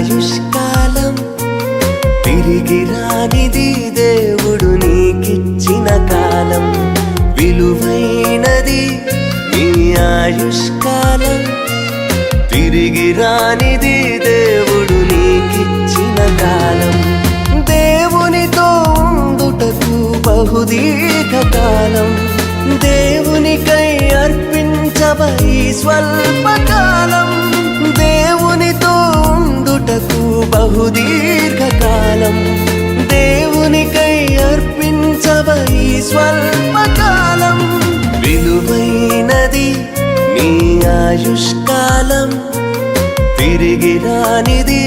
ఆయుష్కాలం తిరిగి రానిది దేవుడు నీకిచ్చిన కాలం విలువైనది నీ ఆయుష్కాలం తిరిగి రానిది దేవుడు నీకిచ్చిన కాలం దేవునితో ఉండుటకు బహుదీర్ఘకాలం దేవునికై అర్పించబై స్వల్పకాలం దేవునితో ఉండుటకు బహుదీర్ఘకాలం దేవునికై అర్పించబై స్వల్పకాలం విలువైనది నీ ఆయుష్కాలం తిరిగి రానిది